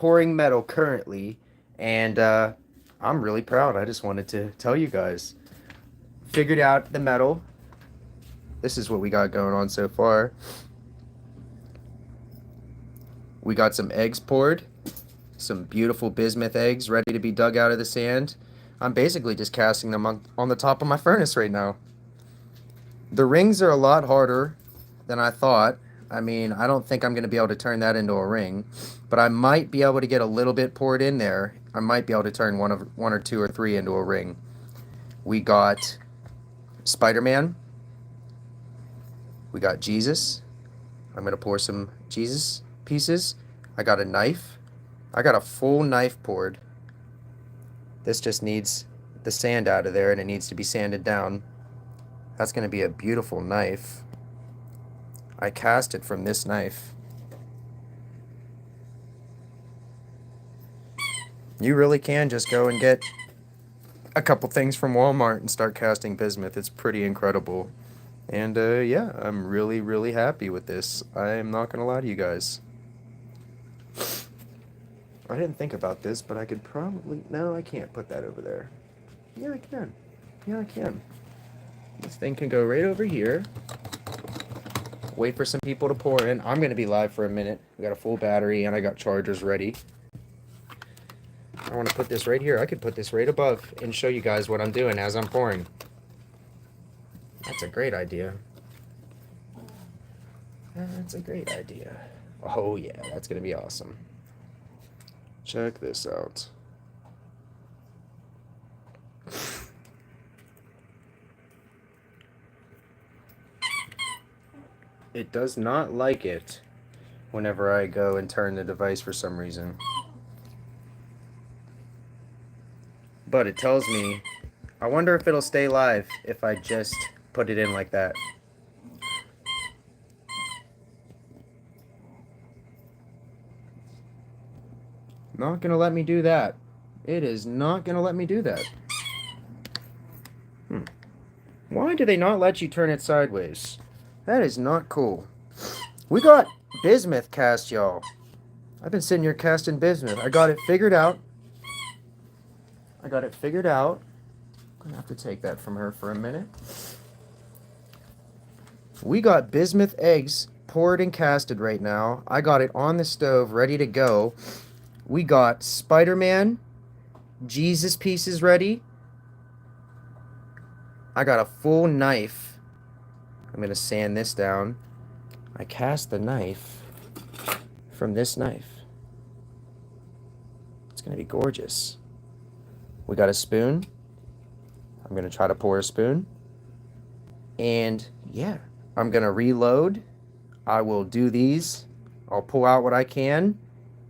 pouring metal currently, and I'm really proud. I just wanted to tell you guys. Figured out the metal. This is what we got going on so far. We got some eggs poured, some beautiful bismuth eggs ready to be dug out of the sand. I'm basically just casting them on the top of my furnace right now. The rings are a lot harder than I thought. I mean, I don't think I'm going to be able to turn that into a ring, but I might be able to get a little bit poured in there. I might be able to turn one or two or three into a ring. We got Spider-Man. We got Jesus. I'm going to pour some Jesus pieces. I got a knife. I got a full knife poured. This just needs the sand out of there, and it needs to be sanded down. That's going to be a beautiful knife. I cast it from this knife. You really can just go and get a couple things from Walmart and start casting bismuth. It's pretty incredible. And yeah, I'm really, really happy with this. I'm not going to lie to you guys. I didn't think about this, but I could probably... No, I can't put that over there. Yeah, I can. Yeah, I can. This thing can go right over here. Wait for some people to pour in. I'm going to be live for a minute. We got a full battery, and I got chargers ready. I want to put this right here. I could put this right above and show you guys what I'm doing as I'm pouring. That's a great idea. That's a great idea. Oh, yeah, that's going to be awesome. Check this out. It does not like it whenever I go and turn the device for some reason. But it tells me, I wonder if it'll stay live if I just put it in like that. Not gonna let me do that. It is not gonna let me do that. Why do they not let you turn it sideways? That is not cool. We got bismuth cast, y'all. I've been sitting here casting bismuth. I got it figured out. I'm gonna have to take that from her for a minute. We got bismuth eggs poured and casted right now. I got it on the stove, ready to go. We got Spider-Man, Jesus pieces ready. I got a full knife. I'm gonna sand this down. I cast the knife from this knife. It's gonna be gorgeous. We got a spoon. I'm gonna try to pour a spoon. And yeah, I'm gonna reload. I will do these. I'll pull out what I can.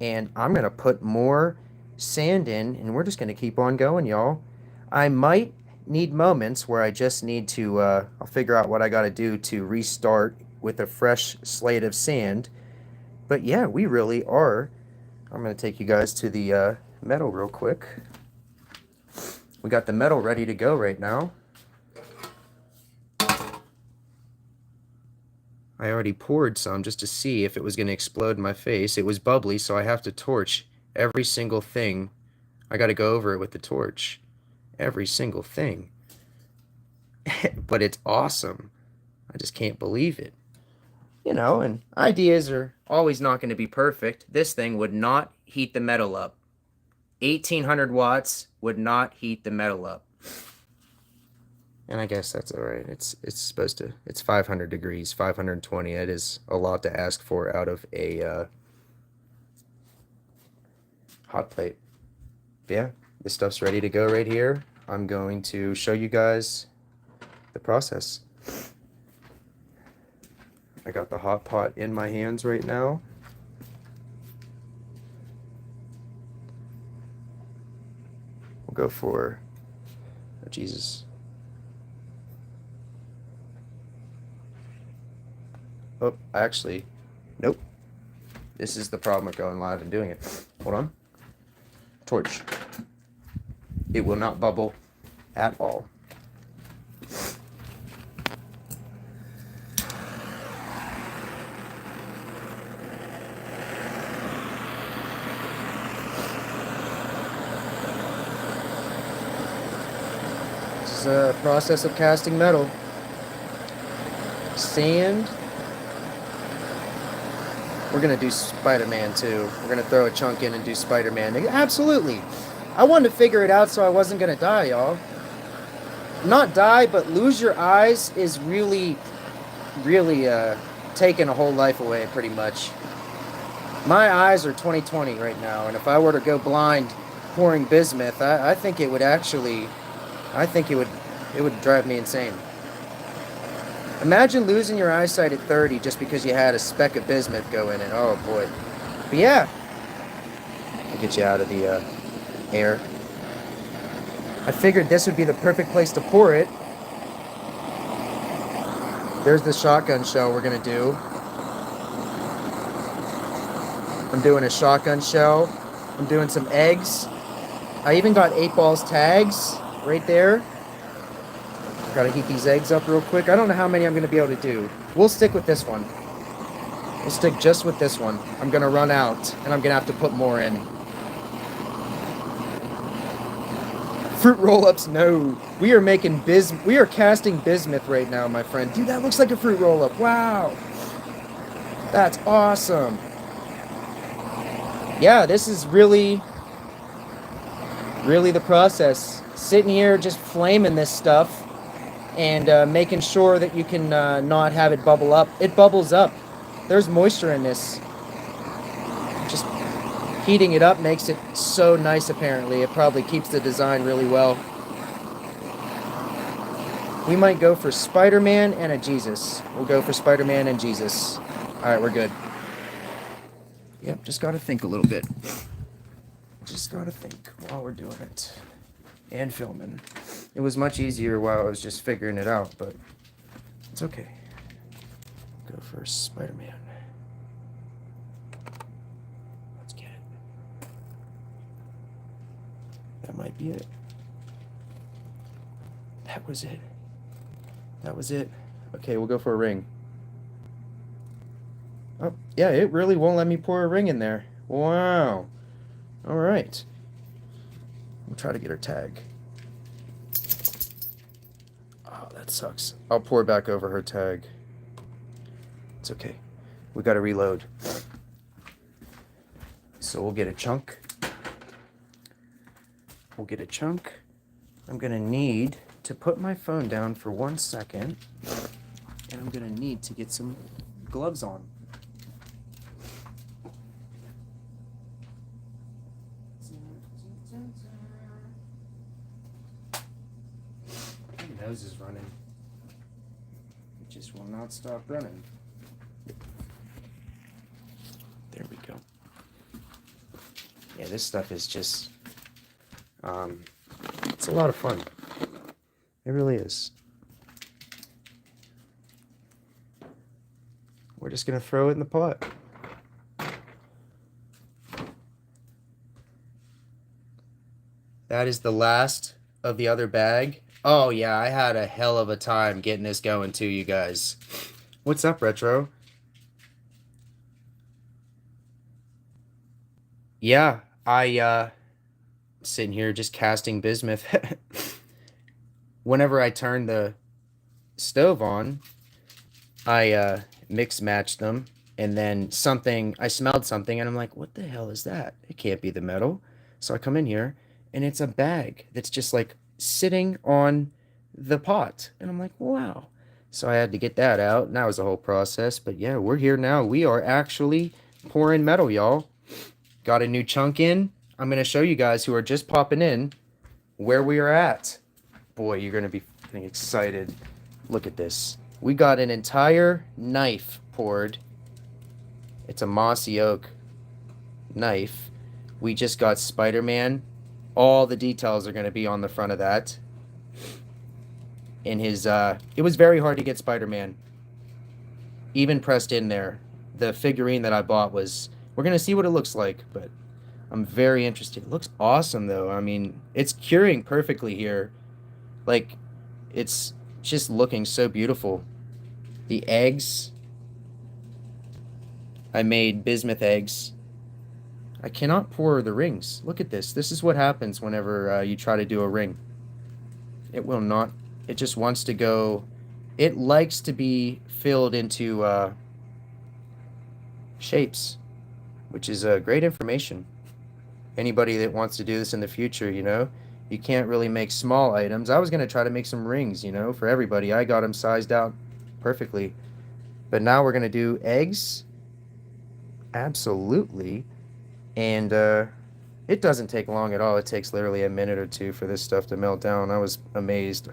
And I'm gonna put more sand in, and we're just gonna keep on going, y'all. I might need moments where I just need to, I'll figure out what I gotta do to restart with a fresh slate of sand. But yeah, we really are. I'm gonna take you guys to the metal real quick. We got the metal ready to go right now. I already poured some just to see if it was going to explode in my face. It was bubbly, so I have to torch every single thing. I got to go over it with the torch. Every single thing. But it's awesome. I just can't believe it. You know, and ideas are always not going to be perfect. This thing would not heat the metal up. 1800 watts would not heat the metal up. And I guess that's all right. It's supposed to. It's 500 degrees, 520. That is a lot to ask for out of a hot plate. But yeah, this stuff's ready to go right here. I'm going to show you guys the process. I got the hot pot in my hands right now. We'll go for, oh, Jesus. Oh, actually, nope. This is the problem with going live and doing it. Hold on. Torch. It will not bubble at all. is a process of casting metal. Sand. We're going to do Spider-Man too. We're going to throw a chunk in and do Spider-Man. Absolutely. I wanted to figure it out so I wasn't going to die, y'all. Not die, but lose your eyes is really taking a whole life away, pretty much. My eyes are 20/20 right now, and if I were to go blind pouring bismuth, I think it would actually, I think it would drive me insane. Imagine losing your eyesight at 30 just because you had a speck of bismuth go in it. Oh boy. But yeah, I'll get you out of the air. I figured this would be the perfect place to pour it. There's the shotgun shell we're gonna do. I'm doing a shotgun shell. I'm doing some eggs. I even got 8 balls tags right there. Gotta heat these eggs up real quick. I don't know how many I'm gonna be able to do. We'll stick with this one. We'll stick just with this one. I'm gonna run out and I'm gonna have to put more in. Fruit roll-ups, no. We are making we are casting bismuth right now, my friend. Dude, that looks like a fruit roll-up. Wow. That's awesome. Yeah, this is really the process. Sitting here just flaming this stuff and making sure that you can not have it bubble up. It bubbles up. There's moisture in this. Just heating it up makes it so nice, apparently. It probably keeps the design really well. We might go for Spider-Man and a Jesus. We'll go for Spider-Man and Jesus. Alright, we're good. Yep, just gotta think a little bit. Just gotta think while we're doing it. And filming. It was much easier while I was just figuring it out, but it's okay. Go for Spider-Man. Let's get it. That might be it. That was it. That was it. Okay, we'll go for a ring. Oh, yeah, it really won't let me pour a ring in there. Wow. All right. We'll try to get her tag. Oh, that sucks. I'll pour back over her tag. It's okay. We got to reload. So we'll get a chunk. We'll get a chunk. I'm going to need to put my phone down for 1 second. And I'm going to need to get some gloves on. My nose is running. It just will not stop running. There we go. Yeah, this stuff is just, it's a lot of fun. It really is. We're just gonna throw it in the pot. That is the last of the other bag. Oh yeah, I had a hell of a time getting this going too, you guys. What's up, Retro? Yeah, sitting here just casting bismuth. Whenever I turn the stove on, I mix matched them, and then I smelled something, and I'm like, what the hell is that? It can't be the metal. So I come in here, and it's a bag that's just like sitting on the pot, and I'm like, wow. So I had to get that out, and that was the whole process. But yeah, we're here now. We are actually pouring metal, y'all. Got a new chunk in. I'm going to show you guys who are just popping in where we are at. Boy, you're going to be getting excited. Look at this. We got an entire knife poured. It's a mossy oak knife. We just got Spider-Man. All the details are going to be on the front of that. In his, it was very hard to get Spider-Man. Even pressed in there. The figurine that I bought was, we're going to see what it looks like, but I'm very interested. It looks awesome, though. I mean, it's curing perfectly here. Like, it's just looking so beautiful. The eggs. I made bismuth eggs. I cannot pour the rings. Look at this. This is what happens whenever you try to do a ring. It will not. It just wants to go. It likes to be filled into shapes, which is great information. Anybody that wants to do this in the future, you know, you can't really make small items. I was going to try to make some rings, you know, for everybody. I got them sized out perfectly. But now we're going to do eggs. Absolutely. And it doesn't take long at all. It takes literally a minute or two for this stuff to melt down. I was amazed.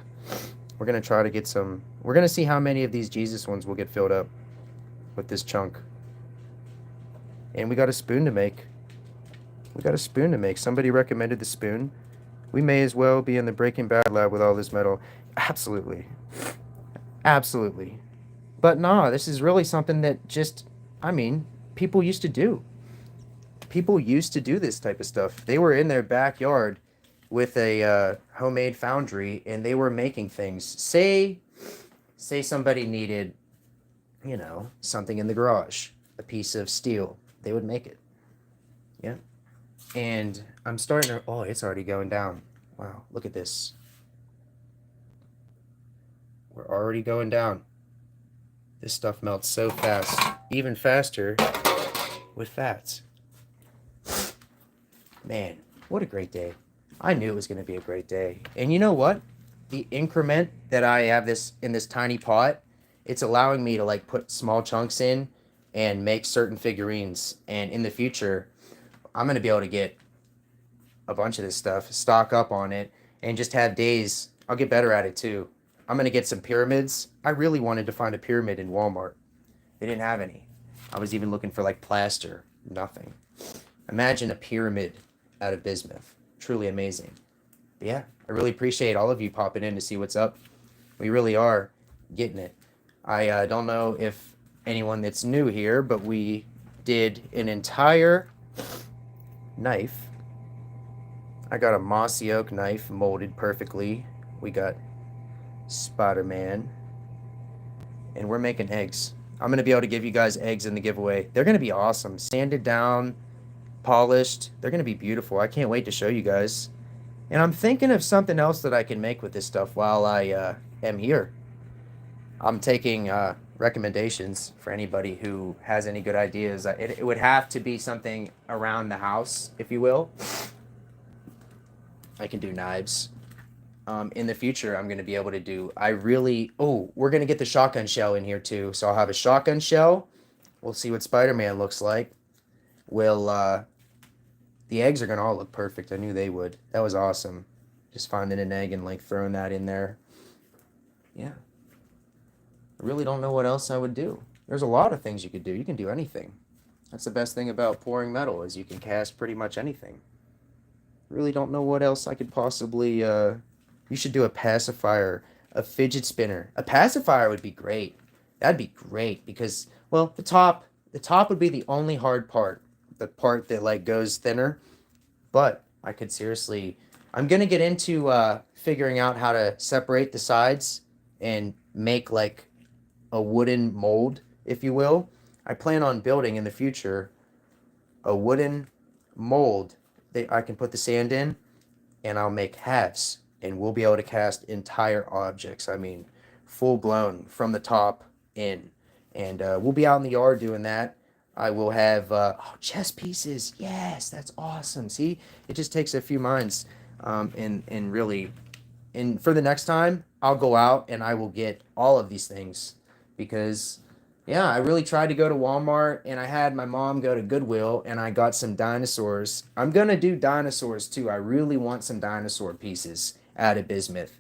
We're going to try to get some. We're going to see how many of these Jesus ones will get filled up with this chunk. And we got a spoon to make. We got a spoon to make. Somebody recommended the spoon. We may as well be in the Breaking Bad lab with all this metal. Absolutely. Absolutely. But nah, this is really something that just, I mean, people used to do. People used to do this type of stuff. They were in their backyard with a homemade foundry, and they were making things. Say somebody needed, you know, something in the garage, a piece of steel. They would make it. Yeah. And I'm starting to, oh, it's already going down. Wow, look at this. We're already going down. This stuff melts so fast, even faster with fats. Man, what a great day. I knew it was going to be a great day. And you know what? The increment that I have this in this tiny pot, it's allowing me to like put small chunks in and make certain figurines. And in the future, I'm going to be able to get a bunch of this stuff, stock up on it, and just have days. I'll get better at it too. I'm going to get some pyramids. I really wanted to find a pyramid in Walmart. They didn't have any. I was even looking for like plaster. Nothing. Imagine a pyramid out of bismuth. Truly amazing. But yeah, I really appreciate all of you popping in to see what's up. We really are getting it. I don't know if anyone that's new here, but we did an entire knife. I got a mossy oak knife molded perfectly. We got Spider-Man. And we're making eggs. I'm going to be able to give you guys eggs in the giveaway. They're going to be awesome. Sanded down, polished. They're going to be beautiful. I can't wait to show you guys. And I'm thinking of something else that I can make with this stuff while I am here. I'm taking recommendations for anybody who has any good ideas. It would have to be something around the house, if you will. I can do knives. In the future, I'm going to be able to do, we're going to get the shotgun shell in here too. So I'll have a shotgun shell. We'll see what Spider-Man looks like. The eggs are going to all look perfect. I knew they would. That was awesome. Just finding an egg and like throwing that in there. Yeah. I really don't know what else I would do. There's a lot of things you could do. You can do anything. That's the best thing about pouring metal is you can cast pretty much anything. Really don't know what else I could possibly, you should do a pacifier, a fidget spinner. A pacifier would be great. That'd be great because, well, the top would be the only hard part. The part that like goes thinner. But I could seriously, I'm going to get into figuring out how to separate the sides and make like a wooden mold, if you will. I plan on building in the future a wooden mold that I can put the sand in, and I'll make halves, and we'll be able to cast entire objects. I mean, full blown from the top in, and we'll be out in the yard doing that. I will have chess pieces. Yes, that's awesome. See, it just takes a few minds, and really, and for the next time, I'll go out and I will get all of these things because, yeah, I really tried to go to Walmart and I had my mom go to Goodwill and I got some dinosaurs. I'm gonna do dinosaurs too. I really want some dinosaur pieces out of bismuth.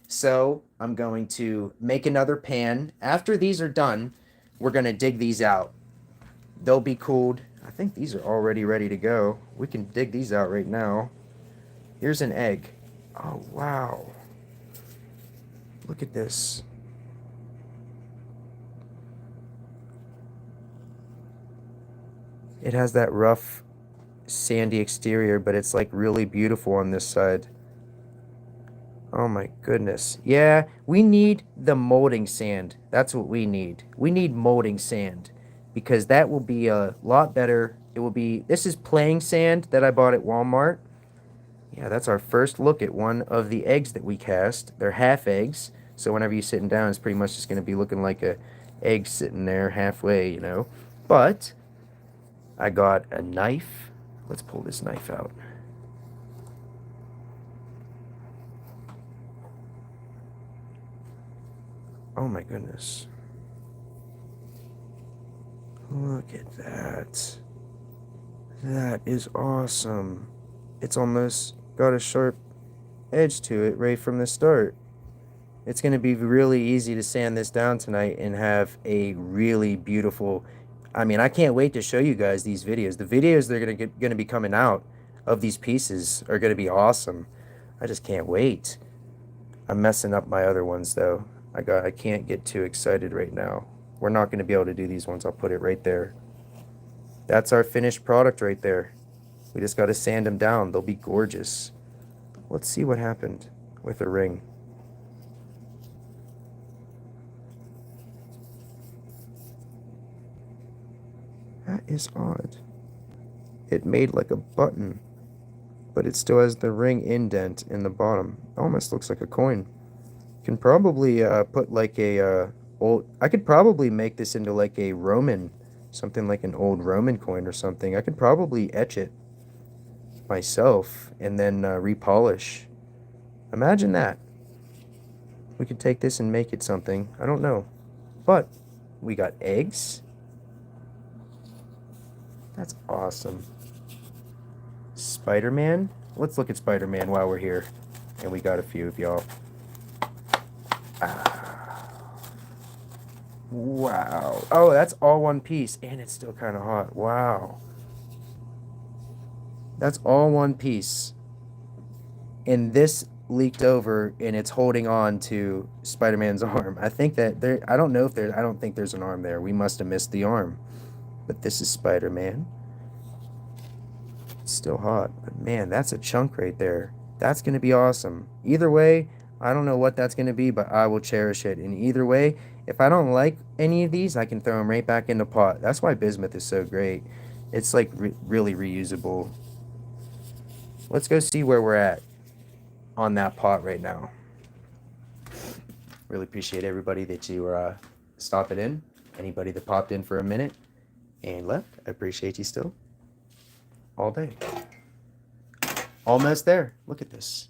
So I'm going to make another pan. After these are done, we're gonna dig these out. They'll be cooled. I think these are already ready to go. We can dig these out right now. Here's an egg. Oh, wow. Look at this. It has that rough, sandy exterior, but it's like really beautiful on this side. Oh my goodness. Yeah, we need the molding sand. That's what we need. We need molding sand. Because that will be a lot better. It will be, this is playing sand that I bought at Walmart. Yeah, that's our first look at one of the eggs that we cast. They're half eggs, so whenever you're sitting down, it's pretty much just going to be looking like a egg sitting there halfway, you know. But I got a knife. Let's pull this knife out. Oh my goodness. Look at that. That is awesome. It's almost got a sharp edge to it right from the start. It's going to be really easy to sand this down tonight and have a really beautiful... I mean, I can't wait to show you guys these videos. The videos that are going to be coming out of these pieces are going to be awesome. I just can't wait. I'm messing up my other ones though. I can't get too excited right now. We're not going to be able to do these ones. I'll put it right there. That's our finished product right there. We just got to sand them down. They'll be gorgeous. Let's see what happened with a ring. That is odd. It made like a button, but it still has the ring indent in the bottom. Almost looks like a coin. Can probably put like a old... I could probably make this into like a Roman, something like an old Roman coin or something. I could probably etch it myself and then repolish. Imagine that. We could take this and make it something. I don't know. But we got eggs. That's awesome. Spider-Man. Let's look at Spider-Man while we're here. And we got a few of y'all. Wow. Oh, that's all one piece. And it's still kind of hot. Wow. That's all one piece. And this leaked over and it's holding on to Spider-Man's arm. I think that there... I don't know if there... I don't think there's an arm there. We must have missed the arm. But this is Spider-Man. It's still hot. But man, that's a chunk right there. That's going to be awesome. Either way, I don't know what that's going to be, but I will cherish it. And either way, if I don't like any of these, I can throw them right back in the pot. That's why Bizmuth is so great. It's like really reusable. Let's go see where we're at on that pot right now. Really appreciate everybody that you are stopping in. Anybody that popped in for a minute and left, I appreciate you still. All day. Almost there. Look at this.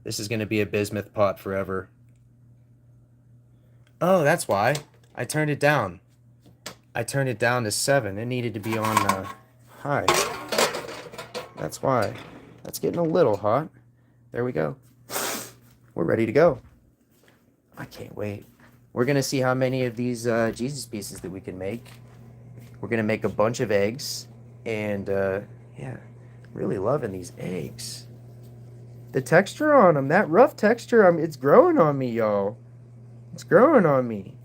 This is going to be a Bizmuth pot forever. Oh, that's why. I turned it down. I turned it down to 7. It needed to be on high. That's why. That's getting a little hot. There we go. We're ready to go. I can't wait. We're going to see how many of these Jesus pieces that we can make. We're going to make a bunch of eggs. And, yeah, really loving these eggs. The texture on them, that rough texture, it's growing on me, y'all. It's growing on me.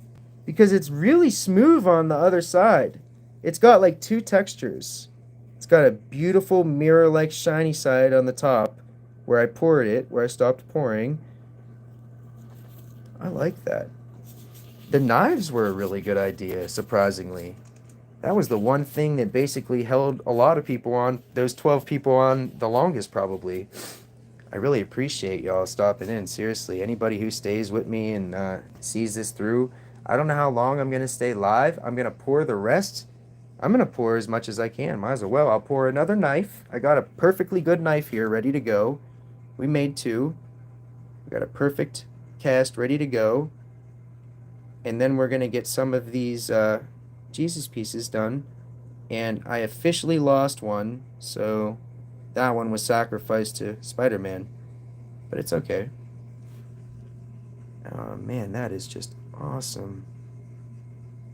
Because it's really smooth on the other side. It's got like 2 textures. It's got a beautiful mirror-like shiny side on the top where I poured it, where I stopped pouring. I like that. The knives were a really good idea, surprisingly. That was the one thing that basically held a lot of people on, those 12 people on the longest probably. I really appreciate y'all stopping in, seriously. Anybody who stays with me and sees this through, I don't know how long I'm going to stay live. I'm going to pour the rest. I'm going to pour as much as I can. Might as well. I'll pour another knife. I got a perfectly good knife here ready to go. We made 2. We got a perfect cast ready to go. And then we're going to get some of these Jesus pieces done. And I officially lost one, so that one was sacrificed to Spider-Man. But it's okay. Oh man, that is just awesome.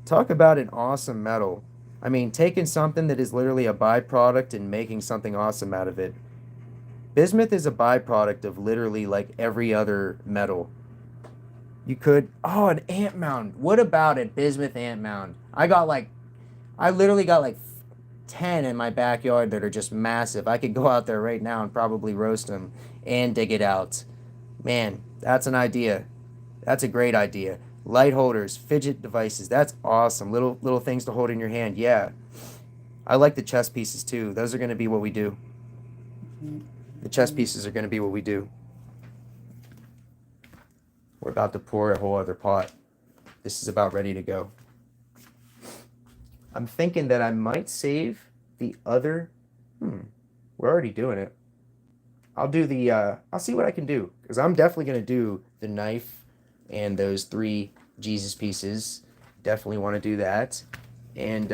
Talk about an awesome metal. I mean, taking something that is literally a byproduct and making something awesome out of it. Bismuth is a byproduct of literally like every other metal. You could... Oh, an ant mound. What about it? Bismuth ant mound. I literally got like 10 in my backyard that are just massive. I could go out there right now and probably roast them and dig it out. Man, that's an idea. That's a great idea. Light holders, fidget devices. That's awesome. Little things to hold in your hand. Yeah. I like the chess pieces too. Those are going to be what we do. The chess pieces are going to be what we do. We're about to pour a whole other pot. This is about ready to go. I'm thinking that I might save the other. We're already doing it. I'll do the, I'll see what I can do. Because I'm definitely going to do the knife and those 3 Jesus pieces. Definitely want to do that. And,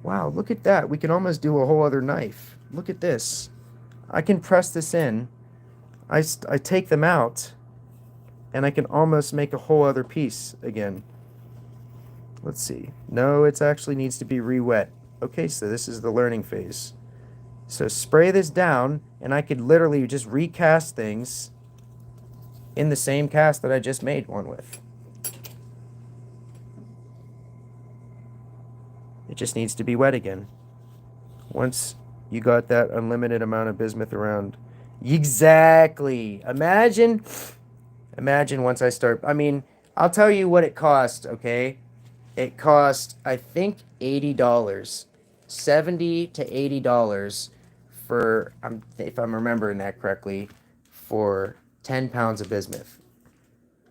wow, look at that. We can almost do a whole other knife. Look at this. I can press this in. I take them out. And I can almost make a whole other piece again. Let's see. No, it actually needs to be re-wet. Okay, so this is the learning phase. So spray this down, and I could literally just recast things in the same cast that I just made one with. It just needs to be wet again. Once you got that unlimited amount of bismuth around. Exactly. Imagine once I start. I mean, I'll tell you what it cost, okay? It cost, I think, $80. $70 to $80 for, if I'm remembering that correctly, for 10 pounds of bismuth,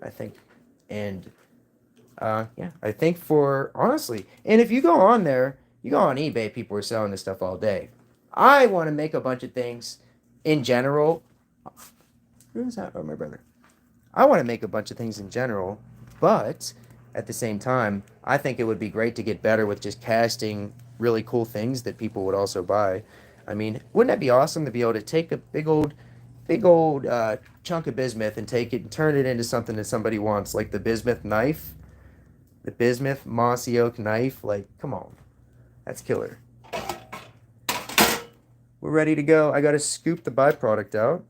I think. And, yeah, I think for, honestly, and if you go on there, you go on eBay, people are selling this stuff all day. I want to make a bunch of things in general. Who's that? Oh, my brother. I want to make a bunch of things in general, but at the same time, I think it would be great to get better with just casting really cool things that people would also buy. I mean, wouldn't that be awesome to be able to take a big old chunk of bismuth and take it and turn it into something that somebody wants, like the bismuth knife, the bismuth mossy oak knife. Like, come on, that's killer. We're ready to go. I got to scoop the byproduct out.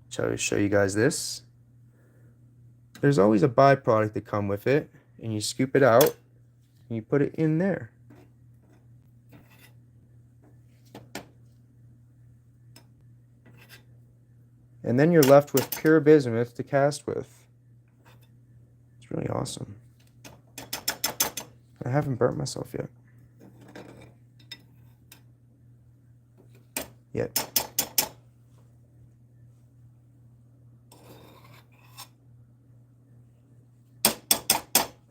Try to show you guys this. There's always a byproduct that come with it, and you scoop it out and you put it in there. And then you're left with pure bismuth to cast with. It's really awesome. I haven't burnt myself yet.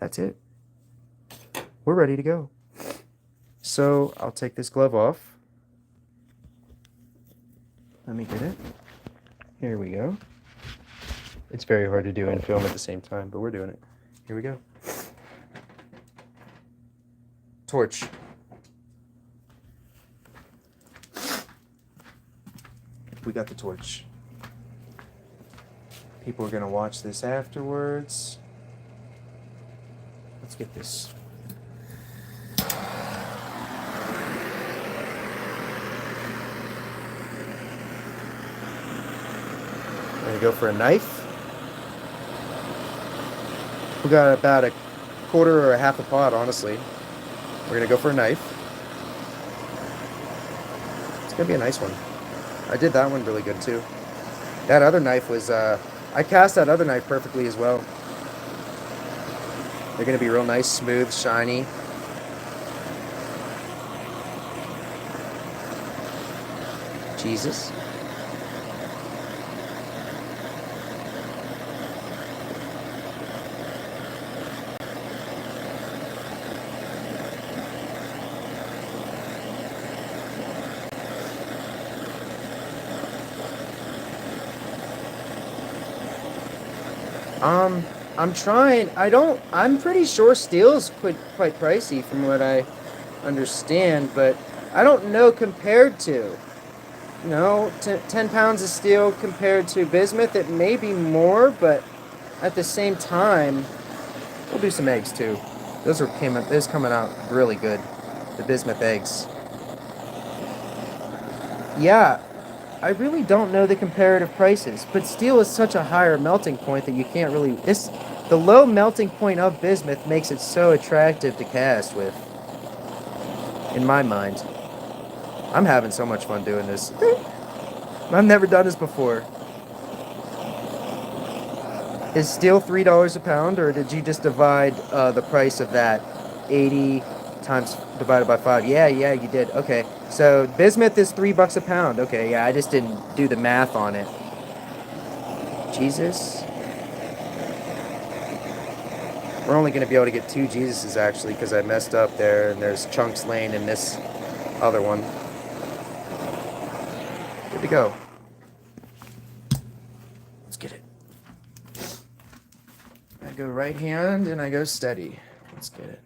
That's it. We're ready to go. So I'll take this glove off. Let me get it. Here we go. It's very hard to do and film at the same time, but we're doing it. Here we go. Torch. We got the torch. People are gonna watch this afterwards. Let's get this. I'm gonna go for a knife. We got about a quarter or a half a pot, honestly. We're gonna go for a knife. It's gonna be a nice one. I did that one really good too. That other knife was, I cast that other knife perfectly as well. They're gonna be real nice, smooth, shiny. Jesus. I'm trying. I'm pretty sure steel's quite pricey from what I understand, but I don't know compared to. You know, 10 pounds of steel compared to bismuth, it may be more, but at the same time, we'll do some eggs too. Those coming out really good. The bismuth eggs. Yeah, I really don't know the comparative prices, but steel is such a higher melting point that you can't really... The low melting point of bismuth makes it so attractive to cast with, in my mind. I'm having so much fun doing this. I've never done this before. Is steel $3 a pound, or did you just divide the price of that 80 times divided by 5. Yeah, you did. Okay. So bismuth is $3 a pound. Okay, yeah, I just didn't do the math on it. Jesus. We're only going to be able to get 2 Jesuses actually because I messed up there, and there's chunks laying in this other one. Good to go. Let's get it. I go right hand and I go steady. Let's get it.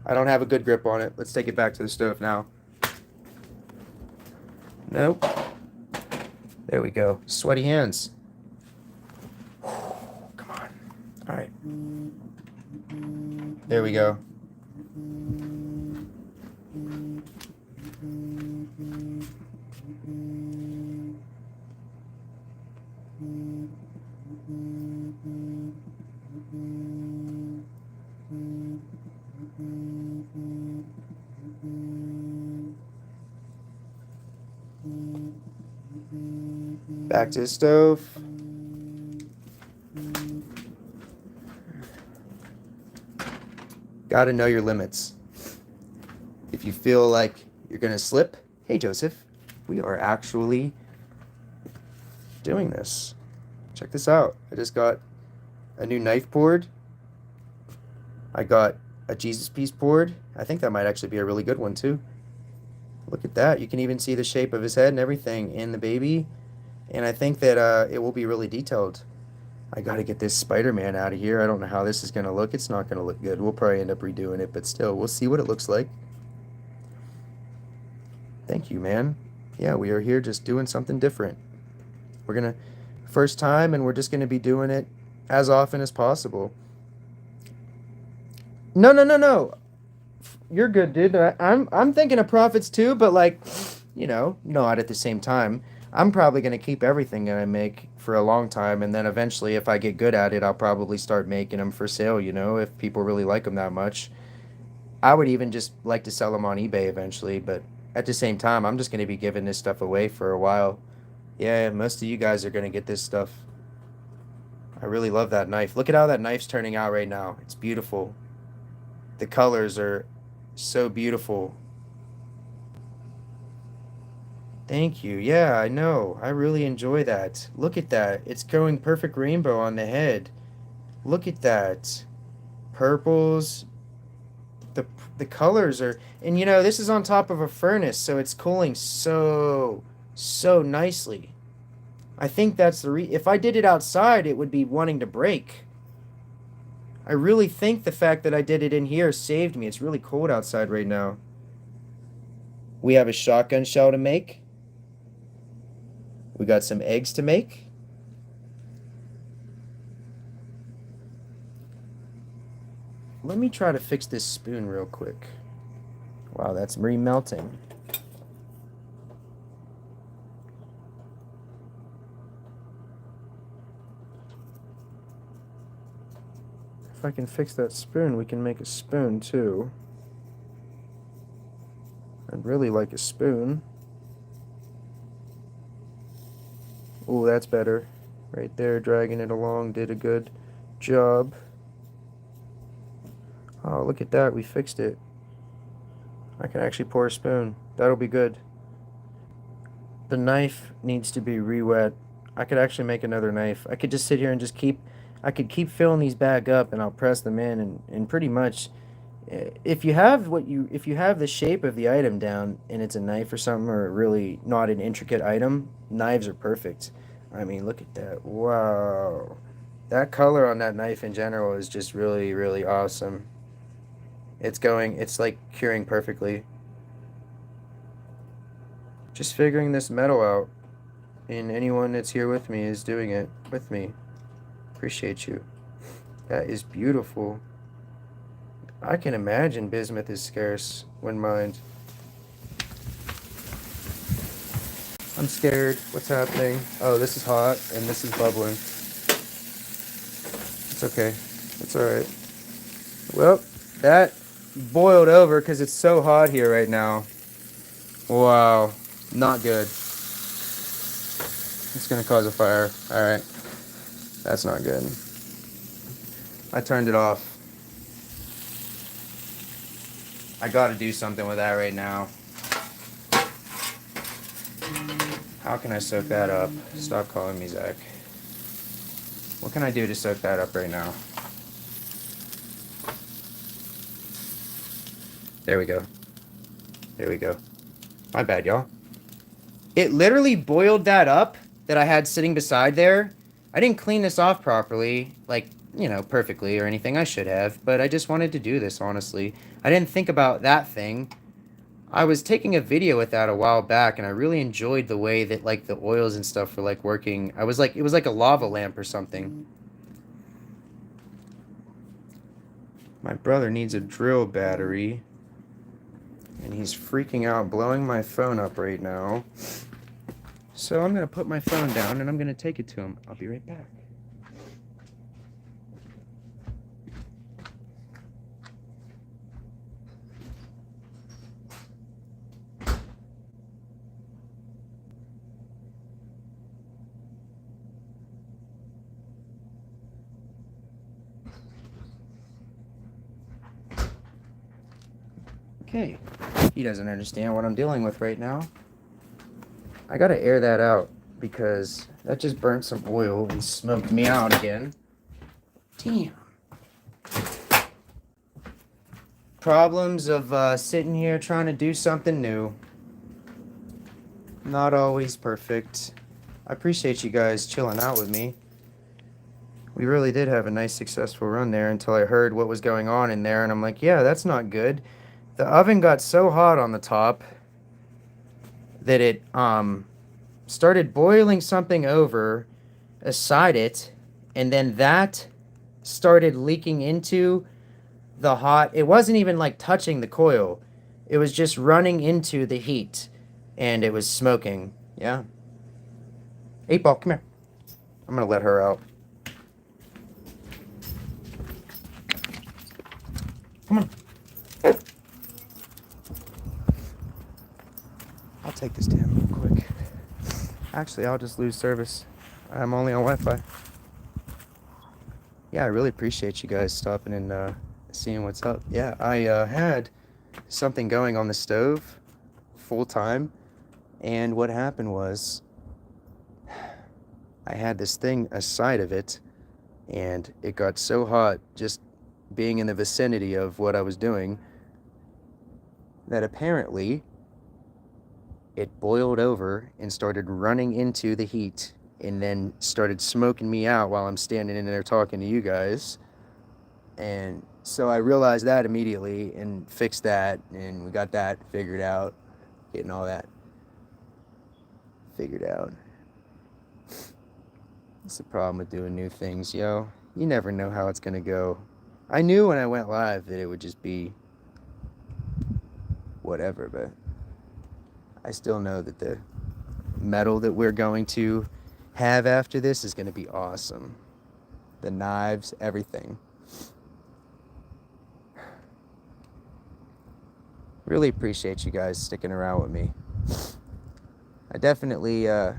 I don't have a good grip on it. Let's take it back to the stove now. Nope. There we go. Sweaty hands. Come on. All right. There we go. Back to the stove. Gotta know your limits. If you feel like you're gonna slip, hey Joseph, we are actually doing this. Check this out. I just got a new knife board. I got a Jesus piece board. I think that might actually be a really good one too. Look at that. You can even see the shape of his head and everything in the baby. And I think that it will be really detailed. I gotta get this Spider-Man out of here. I don't know how this is gonna look. It's not gonna look good. We'll probably end up redoing it, but still, we'll see what it looks like. Thank you, man. Yeah, we are here just doing something different. We're gonna, first time, and we're just gonna be doing it as often as possible. No. You're good, dude. I'm thinking of profits too, but like, not at the same time. I'm probably gonna keep everything that I make for a long time, and then eventually, if I get good at it, I'll probably start making them for sale. If people really like them that much. I would even just like to sell them on eBay eventually, but at the same time, I'm just gonna be giving this stuff away for a while. Yeah, most of you guys are gonna get this stuff. I really love that knife. Look at how that knife's turning out right now. It's beautiful. The colors are so beautiful. Thank you. Yeah, I know. I really enjoy that. Look at that. It's going perfect rainbow on the head. Look at that. Purples. The colors are, and this is on top of a furnace, so it's cooling so nicely. I think that's if I did it outside, it would be wanting to break. I really think the fact that I did it in here saved me. It's really cold outside right now. We have a shotgun shell to make. We got some eggs to make. Let me try to fix this spoon real quick. Wow, that's re-melting. If I can fix that spoon, we can make a spoon too. I'd really like a spoon. Oh, that's better. Right there, dragging it along, did a good job. Oh, look at that, we fixed it. I can actually pour a spoon. That'll be good. The knife needs to be re-wet. I could actually make another knife. I could just sit here and I could keep filling these back up, and I'll press them in, and pretty much, if you have the shape of the item down, and it's a knife or something, or really not an intricate item, knives are perfect. I mean, look at that. Wow. That color on that knife in general is just really, really awesome. It's like curing perfectly. Just figuring this metal out, and anyone that's here with me is doing it with me. Appreciate you. That is beautiful. I can imagine bismuth is scarce. Wouldn't mind. I'm scared. What's happening? Oh, this is hot, and this is bubbling. It's okay. It's alright. Well, that boiled over because it's so hot here right now. Wow. Not good. It's gonna cause a fire. Alright. That's not good. I turned it off. I gotta do something with that right now. How can I soak that up? Stop calling me Zach. What can I do to soak that up right now? There we go. There we go. My bad, y'all. It literally boiled that up that I had sitting beside there. I didn't clean this off properly, like, you know, perfectly or anything. I should have, but I just wanted to do this, honestly. I didn't think about that thing. I was taking a video with that a while back, and I really enjoyed the way that, like, the oils and stuff were, like, working. It was like a lava lamp or something. My brother needs a drill battery, and he's freaking out, blowing my phone up right now. So I'm going to put my phone down, and I'm going to take it to him. I'll be right back. Okay, he doesn't understand what I'm dealing with right now. I gotta air that out because that just burnt some oil and smoked me out again. Damn. Problems of sitting here trying to do something new. Not always perfect. I appreciate you guys chilling out with me. We really did have a nice successful run there until I heard what was going on in there, and I'm like, yeah, that's not good. The oven got so hot on the top that it started boiling something over aside it, and then that started leaking into the hot. It wasn't even like touching the coil. It was just running into the heat, and it was smoking. Yeah. 8-Ball, come here. I'm gonna let her out. Come on. I'll take this down real quick. Actually, I'll just lose service. I'm only on Wi-Fi. Yeah, I really appreciate you guys stopping and seeing what's up. Yeah, I had something going on the stove full time, and what happened was I had this thing aside of it, and it got so hot just being in the vicinity of what I was doing that apparently it boiled over and started running into the heat and then started smoking me out while I'm standing in there talking to you guys. And so I realized that immediately and fixed that, and we got that figured out, getting all that figured out. That's the problem with doing new things, yo. You never know how it's gonna go. I knew when I went live that it would just be whatever, but I still know that the metal that we're going to have after this is going to be awesome. The knives, everything. Really appreciate you guys sticking around with me. I'm definitely out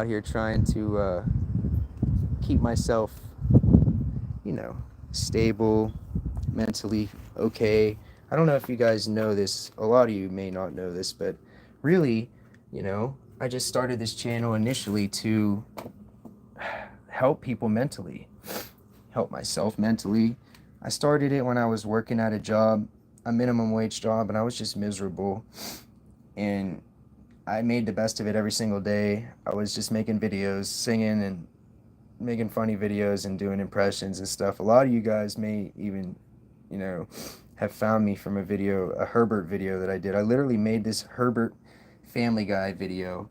here trying to keep myself, you know, stable, mentally okay. I don't know if you guys know this. A lot of you may not know this, but really, you know, I just started this channel initially to help people mentally, help myself mentally. I started it when I was working at a job, a minimum wage job, and I was just miserable. And I made the best of it every single day. I was just making videos, singing and making funny videos and doing impressions and stuff. A lot of you guys may even, you know, have found me from a Herbert video that I did. I literally made this Herbert Family Guy video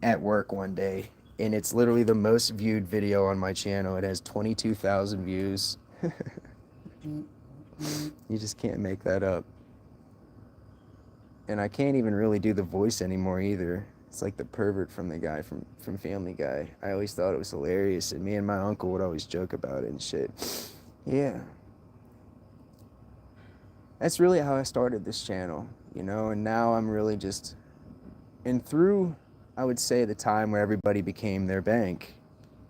at work one day, and it's literally the most viewed video on my channel. It has 22,000 views. You just can't make that up. And I can't even really do the voice anymore either. It's like the pervert from the guy from Family Guy. I always thought it was hilarious, and me and my uncle would always joke about it and shit. Yeah. that's really how I started this channel, you know, and now I'm really just, and through, I would say, the time where everybody became their bank,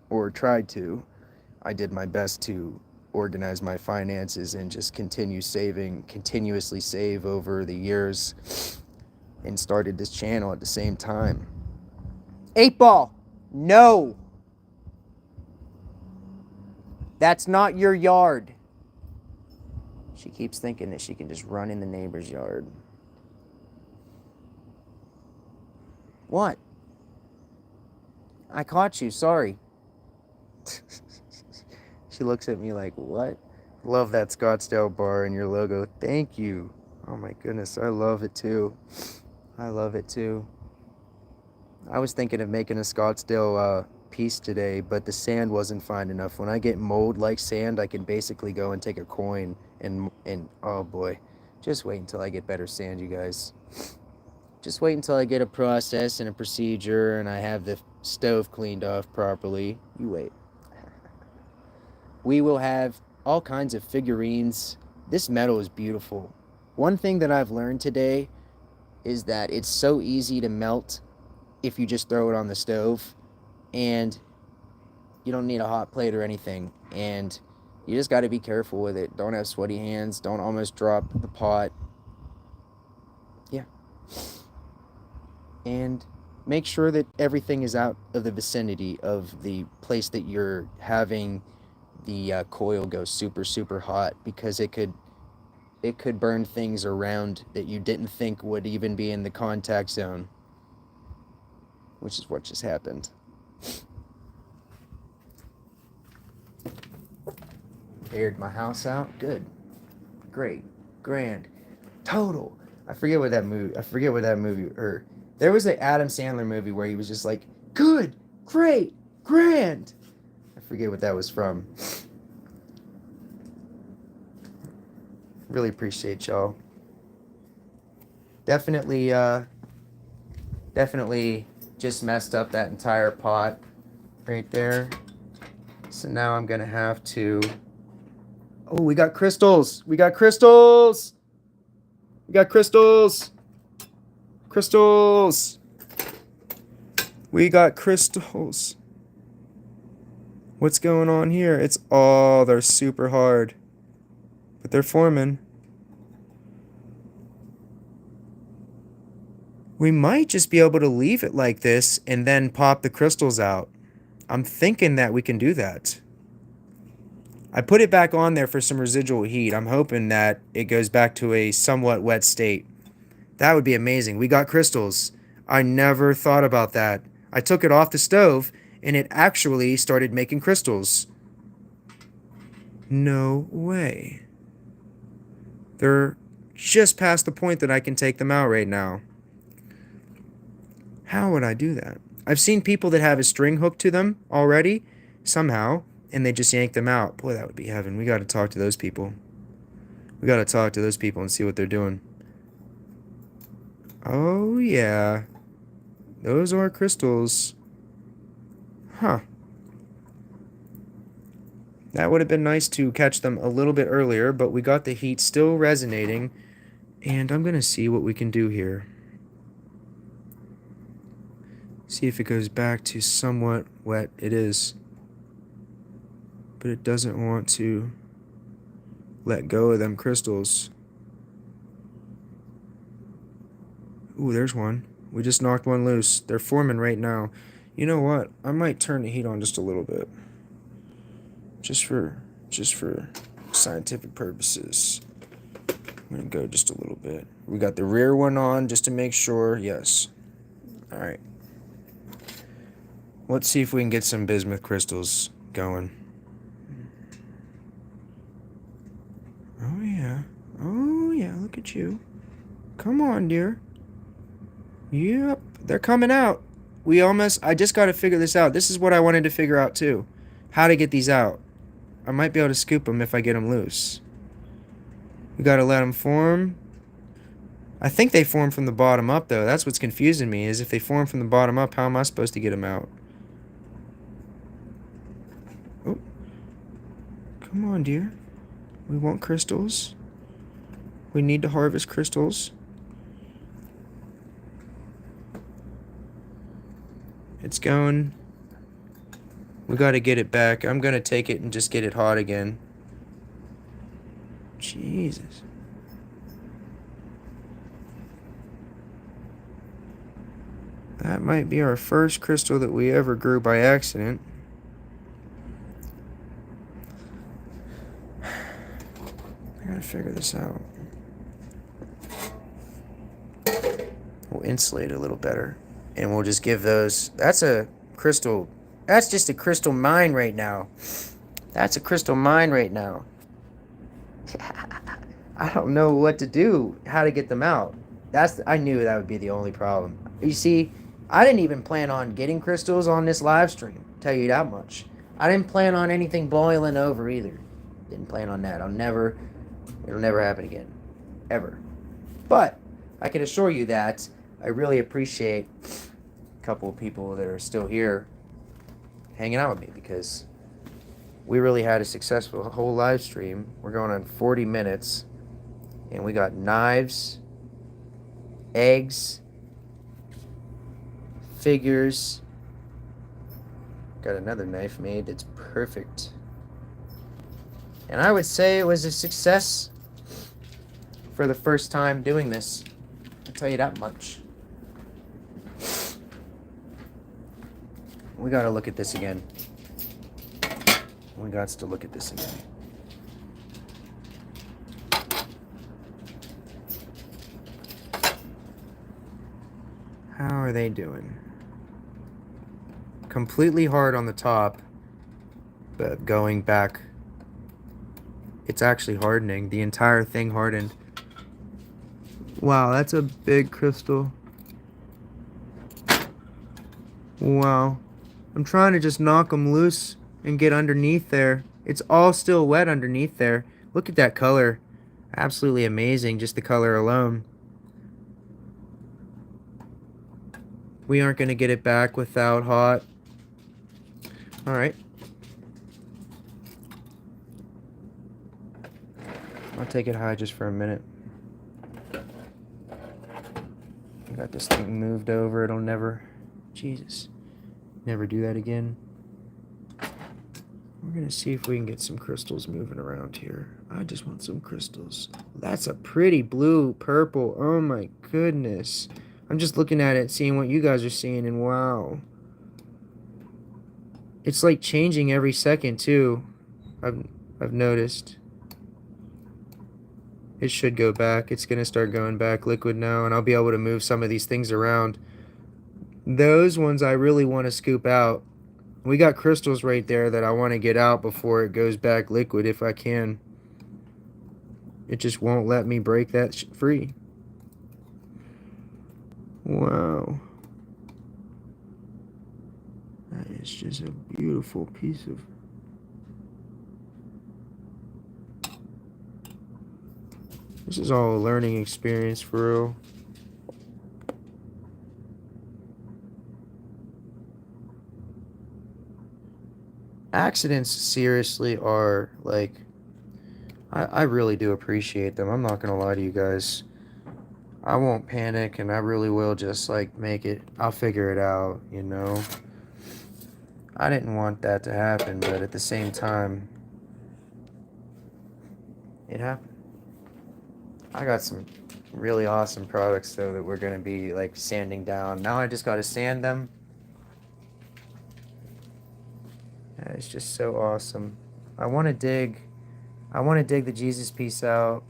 or tried to, I did my best to organize my finances and just continue saving, continuously save over the years, and started this channel at the same time. 8 Ball, no! That's not your yard. She keeps thinking that she can just run in the neighbor's yard. What? I caught you, sorry. She looks at me like, what? Love that Scottsdale bar and your logo. Thank you. Oh my goodness, I love it too. I love it too. I was thinking of making a Scottsdale piece today, but the sand wasn't fine enough. When I get mold like sand, I can basically go and take a coin and oh boy, just wait until I get better sand, you guys. Just wait until I get a process and a procedure and I have the stove cleaned off properly. You wait. We will have all kinds of figurines. This metal is beautiful. One thing that I've learned today is that it's so easy to melt if you just throw it on the stove, and you don't need a hot plate or anything, and you just got to be careful with it. Don't have sweaty hands, don't almost drop the pot. Yeah. And make sure that everything is out of the vicinity of the place that you're having the coil go super hot, because it could burn things around that you didn't think would even be in the contact zone, which is what just happened. Aired my house out. Good. Great. Grand. Total. I forget what that movie, or there was an Adam Sandler movie where he was just like, good, great, grand. I forget what that was from. Really appreciate y'all. Definitely just messed up that entire pot right there. So now I'm gonna have to. Oh, we got crystals. We got crystals. We got crystals. Crystals. We got crystals. What's going on here? They're super hard. But they're forming. We might just be able to leave it like this and then pop the crystals out. I'm thinking that we can do that. I put it back on there for some residual heat. I'm hoping that it goes back to a somewhat wet state. That would be amazing. We got crystals. I never thought about that. I took it off the stove and it actually started making crystals. No way. They're just past the point that I can take them out right now. How would I do that? I've seen people that have a string hooked to them already, somehow, and they just yank them out. Boy, that would be heaven. We got to talk to those people. We got to talk to those people and see what they're doing. Oh, yeah. Those are crystals. Huh. That would have been nice to catch them a little bit earlier, but we got the heat still resonating, and I'm going to see what we can do here. See if it goes back to somewhat wet. It is. But it doesn't want to let go of them crystals. Ooh, there's one. We just knocked one loose. They're forming right now. You know what? I might turn the heat on just a little bit. Just for scientific purposes. I'm gonna go just a little bit. We got the rear one on just to make sure. Yes. Alright. Let's see if we can get some bismuth crystals going. Oh yeah. Oh yeah, look at you. Come on, dear. Yep, they're coming out. I just got to figure this out. This is what I wanted to figure out too. How to get these out. I might be able to scoop them if I get them loose. We got to let them form. I think they form from the bottom up though. That's what's confusing me, is if they form from the bottom up, how am I supposed to get them out? Oh. Come on, dear. We want crystals. We need to harvest crystals. It's going. We got to get it back. I'm going to take it and just get it hot again. Jesus. That might be our first crystal that we ever grew by accident. I gotta figure this out. We'll insulate it a little better. And we'll just give those... That's a crystal... That's just a crystal mine right now. That's a crystal mine right now. I don't know what to do, how to get them out. I knew that would be the only problem. You see, I didn't even plan on getting crystals on this live stream, tell you that much. I didn't plan on anything boiling over either. Didn't plan on that. It'll never happen again. Ever. But I can assure you that I really appreciate a couple of people that are still here hanging out with me, because we really had a successful whole live stream. We're going on 40 minutes, and we got knives, eggs, figures. Got another knife made that's perfect. And I would say it was a success for the first time doing this. I'll tell you that much. We gotta look at this again. We got to look at this again. How are they doing? Completely hard on the top, but going back, it's actually hardening. The entire thing hardened. Wow, that's a big crystal. Wow. I'm trying to just knock them loose and get underneath there. It's all still wet underneath there. Look at that color. Absolutely amazing, just the color alone. We aren't going to get it back without hot. Alright. I'll take it high just for a minute. I got this thing moved over. It'll never... Jesus. Never do that again. We're going to see if we can get some crystals moving around here. I just want some crystals. That's a pretty blue purple. Oh my goodness. I'm just looking at it, seeing what you guys are seeing, and wow. It's like changing every second too. I've noticed. It should go back. It's going to start going back liquid now, and I'll be able to move some of these things around. Those ones I really want to scoop out. We got crystals right there that I want to get out before it goes back liquid if I can. It just won't let me break that free. Wow. That is just a beautiful piece of... This is all a learning experience for real. Accidents seriously are like... I really do appreciate them. I'm not gonna lie to you guys. I won't panic, and I really will just like make it... I'll figure it out, you know? I didn't want that to happen, but at the same time, it happened. I got some really awesome products though that we're gonna be like sanding down. Now I just gotta sand them. It's just so awesome. I want to dig the Jesus piece out,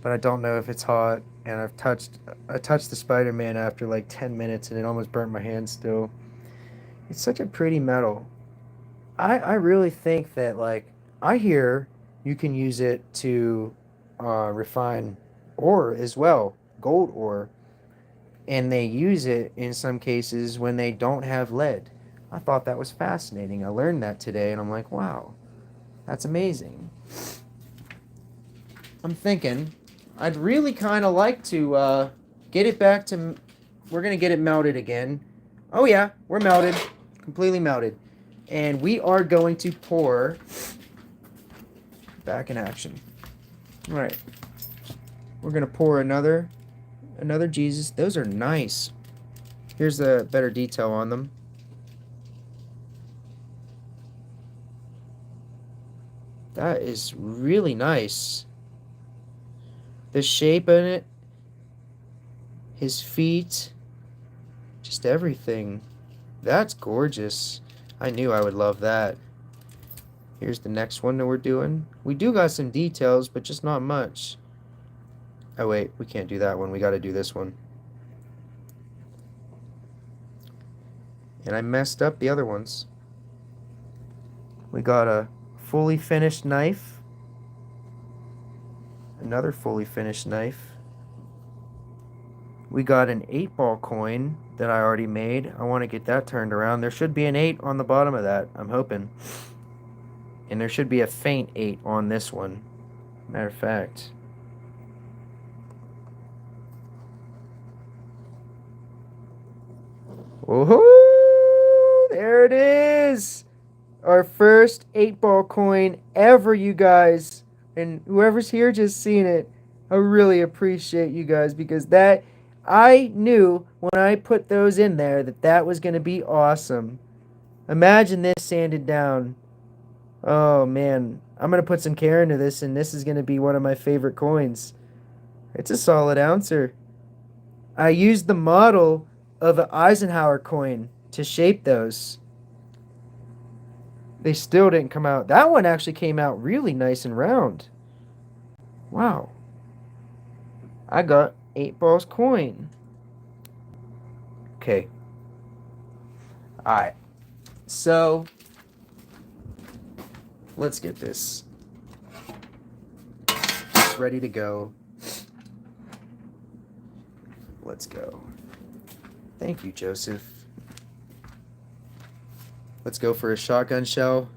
but I don't know if it's hot. And I touched the Spider-Man after like 10 minutes, and it almost burnt my hand still. It's such a pretty metal. I really think that, like, I hear you can use it to refine ore as well, gold ore, and they use it in some cases when they don't have lead. I thought that was fascinating. I learned that today, and I'm like, wow, that's amazing. I'm thinking I'd really kind of like to get it back to... We're going to get it melted again. Oh, yeah, we're melted. Completely melted. And we are going to pour... Back in action. All right. We're gonna pour another Jesus. Those are nice. Here's a better detail on them. That is really nice. The shape in it, his feet, just everything. That's gorgeous. I knew I would love that. Here's the next one that we're doing. We do got some details, but just not much. Oh wait, we can't do that one. We got to do this one. And I messed up the other ones. We got a fully finished knife. Another fully finished knife. We got an 8-ball coin that I already made. I want to get that turned around. There should be an 8 on the bottom of that, I'm hoping. And there should be a faint 8 on this one. Matter of fact. Woohoo! There it is! Our first 8-ball coin ever, you guys. And whoever's here just seen it, I really appreciate you guys, because that, I knew when I put those in there that that was going to be awesome. Imagine this sanded down. Oh man, I'm going to put some care into this, and this is going to be one of my favorite coins. It's a solid ouncer. I used the model of an Eisenhower coin to shape those. They still didn't come out. That one actually came out really nice and round. Wow. I got 8-balls coin. Okay. Alright. So, let's get this. It's ready to go. Let's go. Thank you, Joseph. Let's go for a shotgun shell.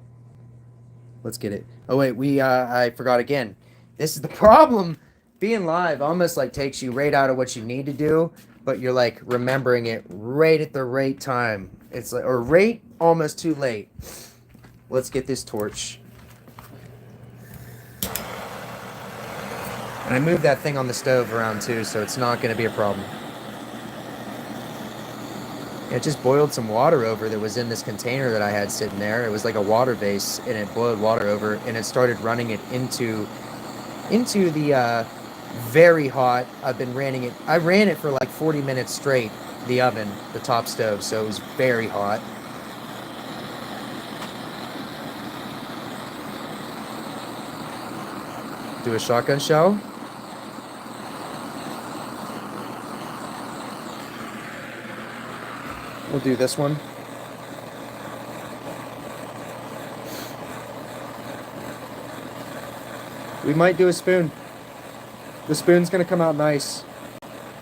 Let's get it. Oh wait, I forgot again. This is the problem. Being live almost like takes you right out of what you need to do, but you're like remembering it right at the right time. It's like, or right almost too late. Let's get this torch. And I moved that thing on the stove around too, so it's not going to be a problem. It just boiled some water over that was in this container that I had sitting there. It was like a water vase, and it boiled water over, and it started running it into the very hot. I ran it for like 40 minutes straight, the oven, the top stove, so it was very hot. Do a shotgun shell. We'll do this one. We might do a spoon. The spoon's gonna come out nice.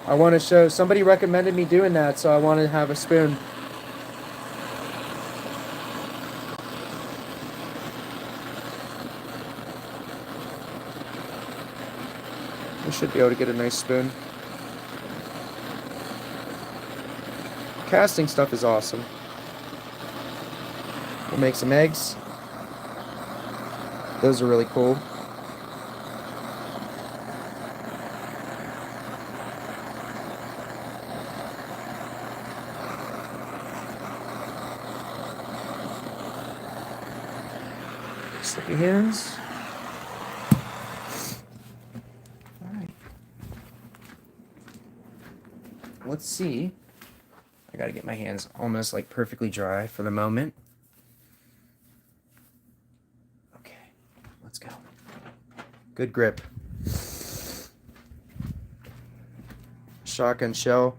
I want to show, somebody recommended me doing that, so I want to have a spoon. We should be able to get a nice spoon. Casting stuff is awesome. We'll make some eggs. Those are really cool. Slippy hands. Alright. Let's see. I gotta get my hands almost like perfectly dry for the moment. Okay, let's go. Good grip. Shotgun shell.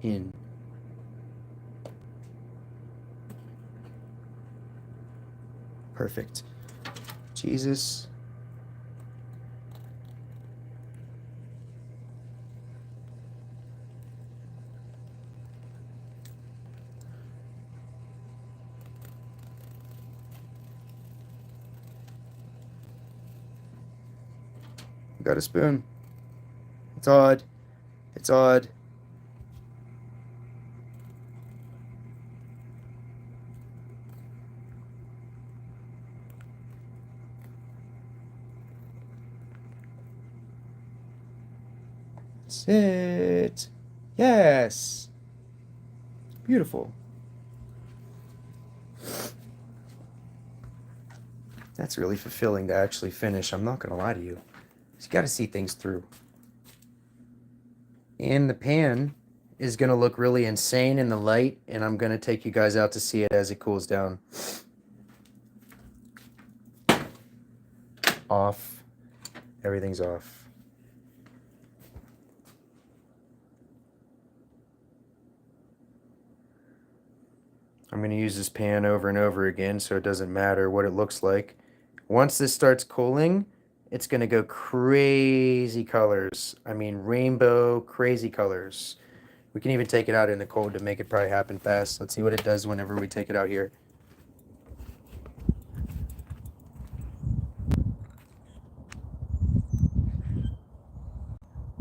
In. Perfect. Jesus. Got a spoon. It's odd. It's odd. it. Yes. Beautiful. That's really fulfilling to actually finish. I'm not going to lie to you. You got to see things through. And the pan is going to look really insane in the light, and I'm going to take you guys out to see it as it cools down. Off. Everything's off. I'm going to use this pan over and over again so it doesn't matter what it looks like. Once this starts cooling, it's going to go crazy colors. I mean, rainbow crazy colors. We can even take it out in the cold to make it probably happen fast. Let's see what it does whenever we take it out here.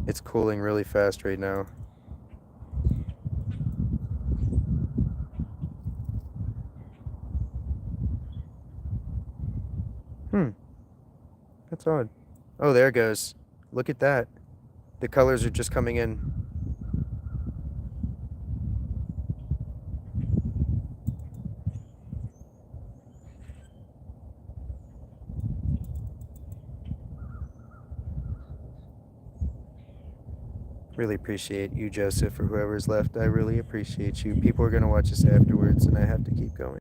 It's cooling really fast right now. That's odd. Oh, there it goes. Look at that. The colors are just coming in. Really appreciate you, Joseph, or whoever's left. I really appreciate you. People are going to watch this afterwards, and I have to keep going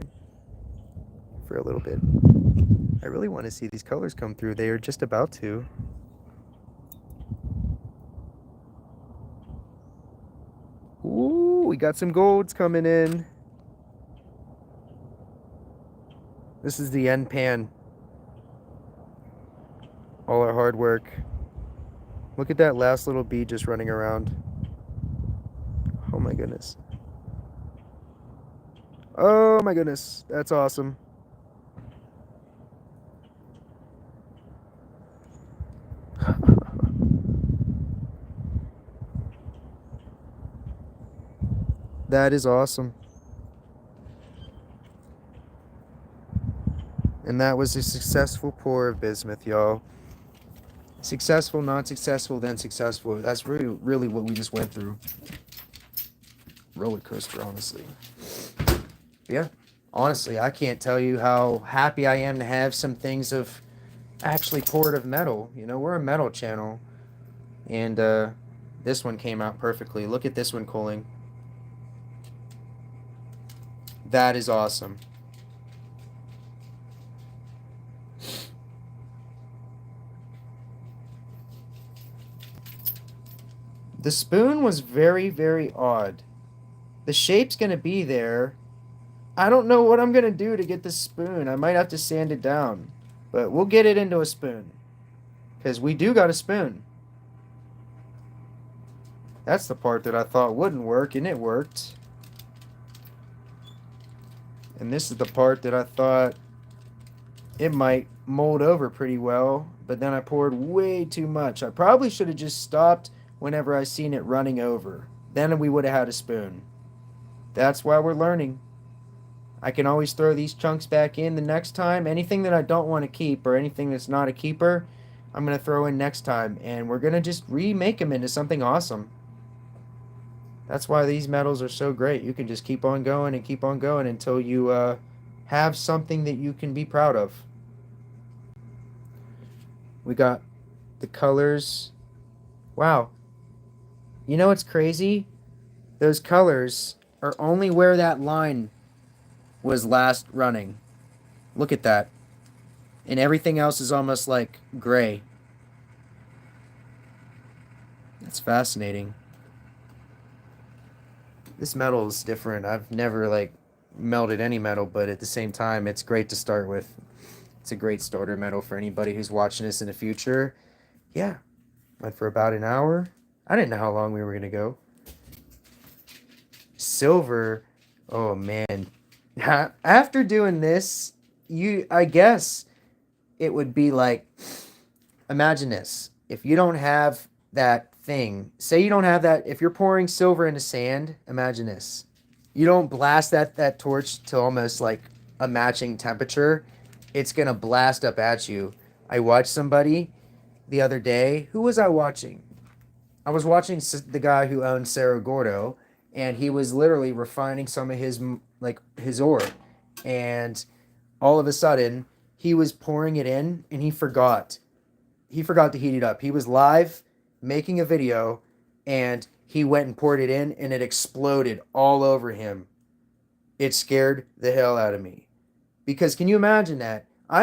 for a little bit. I really want to see these colors come through. They are just about to. Ooh, we got some golds coming in. This is the end pan. All our hard work. Look at that last little bead just running around. Oh my goodness. Oh my goodness. That's awesome. That is awesome. And that was a successful pour of bismuth, y'all. Successful, not successful, then successful. That's really what we just went through. Roller coaster, honestly. Yeah, honestly, I can't tell you how happy I am to have some things of actually poured of metal. You know, we're a metal channel. And this one came out perfectly. Look at this one cooling. That is awesome. The spoon was very, very odd. The shape's going to be there. I don't know what I'm going to do to get the spoon. I might have to sand it down. But we'll get it into a spoon. Because we do got a spoon. That's the part that I thought wouldn't work, and it worked. And this is the part that I thought it might mold over pretty well. But then I poured way too much. I probably should have just stopped whenever I seen it running over. Then we would have had a spoon. That's why we're learning. I can always throw these chunks back in the next time. Anything that I don't want to keep or anything that's not a keeper, I'm going to throw in next time. And we're going to just remake them into something awesome. That's why these metals are so great. You can just keep on going and keep on going until you have something that you can be proud of. We got the colors. Wow. You know what's crazy? Those colors are only where that line was last running. Look at that. And everything else is almost like gray. That's fascinating. This metal is different. I've never like melted any metal, but at the same time, it's great to start with. It's a great starter metal for anybody who's watching this in the future. Yeah. Went for about an hour. I didn't know how long we were going to go. Silver. Oh, man. After doing this, I guess it would be like, imagine this. If you don't have that thing, say you don't have that, if you're pouring silver into sand, imagine this. You don't blast that torch to almost like a matching temperature. It's going to blast up at you. I watched somebody the other day. Who was I watching? I was watching the guy who owned Cerro Gordo, and he was literally refining some of his like his ore, and all of a sudden he was pouring it in, and he forgot. He forgot to heat it up. He was live making a video, and he went and poured it in, and it exploded all over him. It scared the hell out of me. Because can you imagine that? I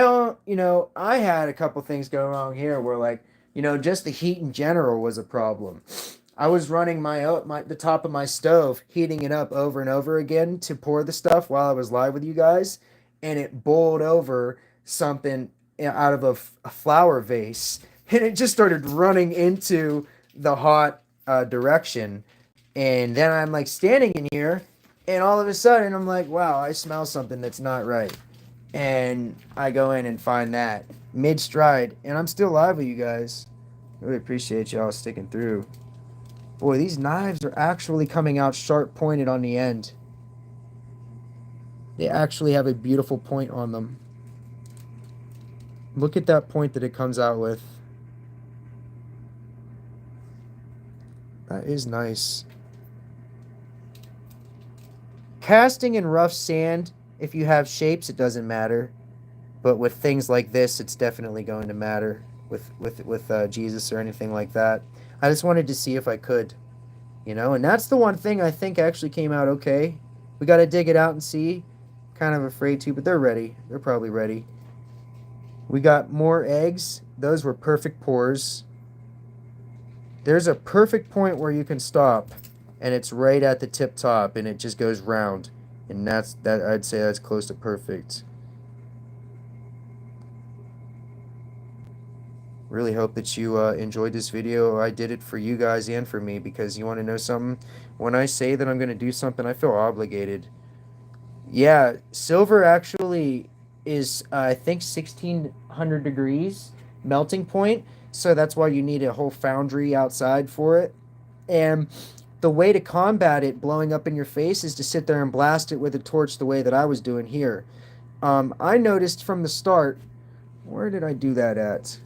had a couple things go wrong here where like, just the heat in general was a problem. I was running the top of my stove, heating it up over and over again to pour the stuff while I was live with you guys, and it boiled over something out of a flower vase, and it just started running into the hot direction. And then I'm like standing in here, and all of a sudden I'm like, wow, I smell something that's not right. And I go in and find that mid stride, and I'm still live with you guys. Really appreciate y'all sticking through. Boy, these knives are actually coming out sharp pointed on the end. They actually have a beautiful point on them. Look at that point that it comes out with. That is nice. Casting in rough sand, if you have shapes, it doesn't matter. But with things like this, it's definitely going to matter with Jesus or anything like that. I just wanted to see if I could, and that's the one thing I think actually came out okay. We got to dig it out and see. Kind of afraid to, but they're ready. They're probably ready. We got more eggs. Those were perfect pours. There's a perfect point where you can stop, and it's right at the tip top, and it just goes round. And I'd say that's close to perfect. Really hope that you enjoyed this video. I did it for you guys and for me, because you want to know something? When I say that I'm going to do something, I feel obligated. Yeah, silver actually is, I think, 1600 degrees melting point. So that's why you need a whole foundry outside for it. And the way to combat it blowing up in your face is to sit there and blast it with a torch the way that I was doing here. I noticed from the start, where did I do that at?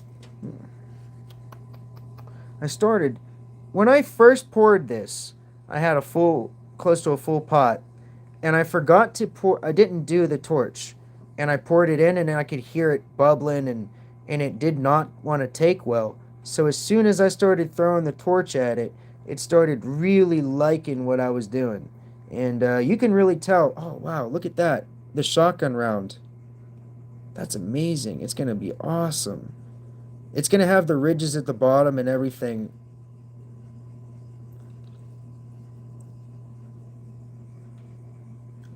When I first poured this, I had close to a full pot, and I forgot to pour, I didn't do the torch, and I poured it in, and I could hear it bubbling, and it did not want to take well. So as soon as I started throwing the torch at it, it started really liking what I was doing. And you can really tell, oh wow, look at that, the shotgun round. That's amazing. It's going to be awesome. It's going to have the ridges at the bottom and everything.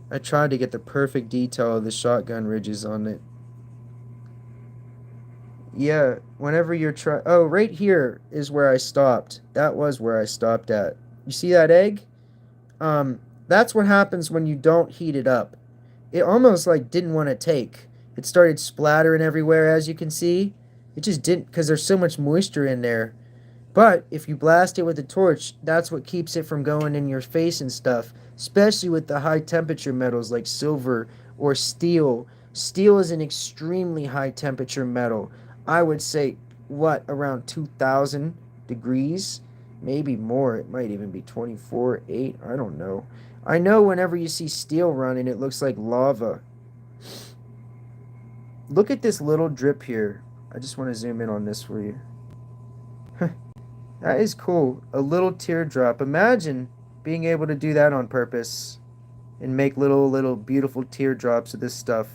I tried to get the perfect detail of the shotgun ridges on it. Yeah, whenever you're oh, right here is where I stopped. That was where I stopped at. You see that egg? That's what happens when you don't heat it up. It almost like didn't want to take. It started splattering everywhere, as you can see. It just didn't, because there's so much moisture in there. But if you blast it with a torch, that's what keeps it from going in your face and stuff, especially with the high temperature metals like silver or steel. Steel is an extremely high temperature metal. I would say, around 2000 degrees? Maybe more. It might even be 24.8. I don't know. I know whenever you see steel running, it looks like lava. Look at this little drip here. I just want to zoom in on this for you. That is cool. A little teardrop. Imagine being able to do that on purpose and make little beautiful teardrops of this stuff.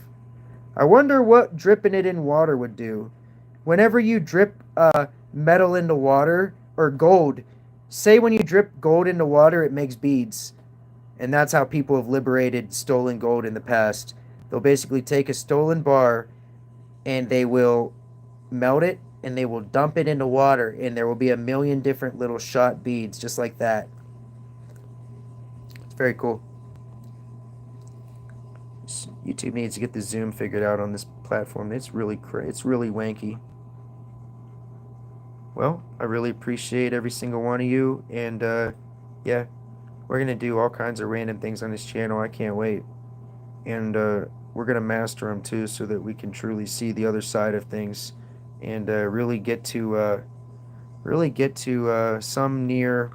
I wonder what dripping it in water would do. Whenever you drip metal into water, or gold, say when you drip gold into water, it makes beads. And that's how people have liberated stolen gold in the past. They'll basically take a stolen bar and they will melt it, and they will dump it into water, and there will be a million different little shot beads just like that. It's very cool. YouTube needs to get the zoom figured out on this platform. It's really wanky. Well, I really appreciate every single one of you, and yeah, we're gonna do all kinds of random things on this channel. I can't wait. And we're gonna master them too, so that we can truly see the other side of things, and really get to really get to some near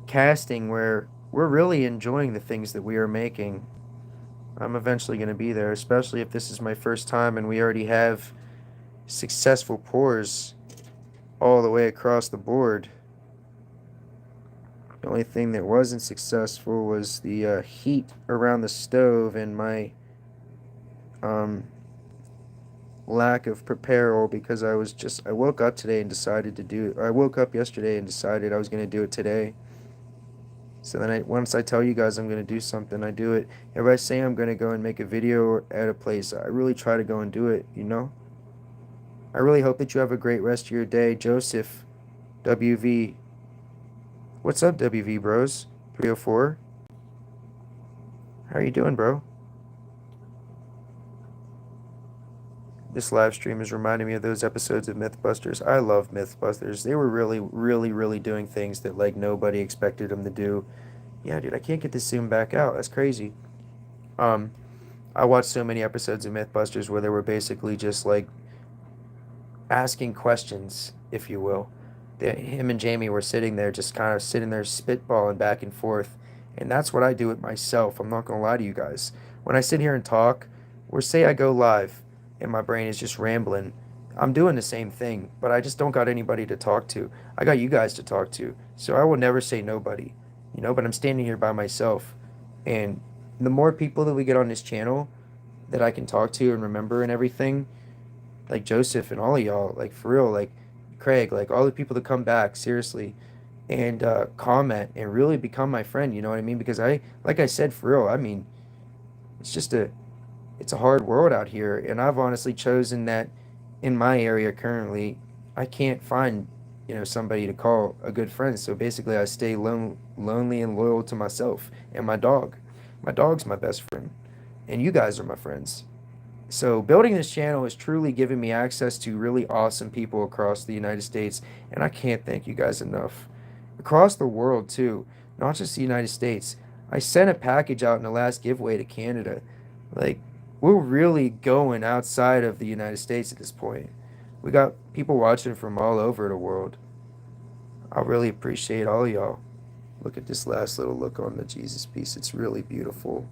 casting where we're really enjoying the things that we are making. I'm eventually going to be there, especially if this is my first time and we already have successful pours all the way across the board. The only thing that wasn't successful was the heat around the stove and my um, lack of preparal, because I woke up today and decided to do I woke up yesterday and decided I was going to do it today. So then once I tell you guys I'm going to do something, I do it. If I say I'm going to go and make a video at a place, I really try to go and do it, you know? I really hope that you have a great rest of your day. Joseph, WV. What's up, WV bros? 304. How are you doing, bro? This live stream is reminding me of those episodes of Mythbusters. I love Mythbusters. They were really, really, really doing things that like nobody expected them to do. Yeah, dude, I can't get this zoom back out. That's crazy. Um, I watched so many episodes of Mythbusters where they were basically just like asking questions, if you will. Him and Jamie were sitting there, just kind of sitting there spitballing back and forth. And that's what I do with myself. I'm not going to lie to you guys. When I sit here and talk, or say I go live and my brain is just rambling, I'm doing the same thing, but I just don't got anybody to talk to. I got you guys to talk to. So I will never say nobody, you know, but I'm standing here by myself. And the more people that we get on this channel that I can talk to and remember and everything, like Joseph and all of y'all, like for real, like Craig, like all the people that come back, seriously, and comment and really become my friend, you know what I mean? Because like I said, for real, I mean, it's just it's a hard world out here, and I've honestly chosen that in my area currently, I can't find, you know, somebody to call a good friend. So basically, I stay lonely and loyal to myself and my dog. My dog's my best friend, and you guys are my friends. So building this channel has truly given me access to really awesome people across the United States, and I can't thank you guys enough. Across the world too, not just the United States. I sent a package out in the last giveaway to Canada. Like, we're really going outside of the United States at this point. We got people watching from all over the world. I really appreciate all y'all. Look at this last little look on the Jesus piece. It's really beautiful.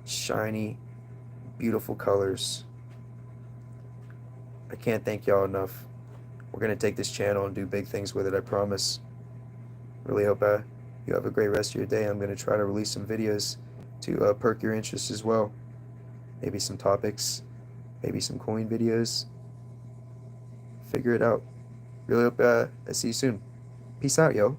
Shiny, beautiful colors. I can't thank y'all enough. We're going to take this channel and do big things with it, I promise. Really hope you have a great rest of your day. I'm going to try to release some videos to perk your interest as well. Maybe some topics, maybe some coin videos. Figure it out. Really hope I see you soon. Peace out, yo.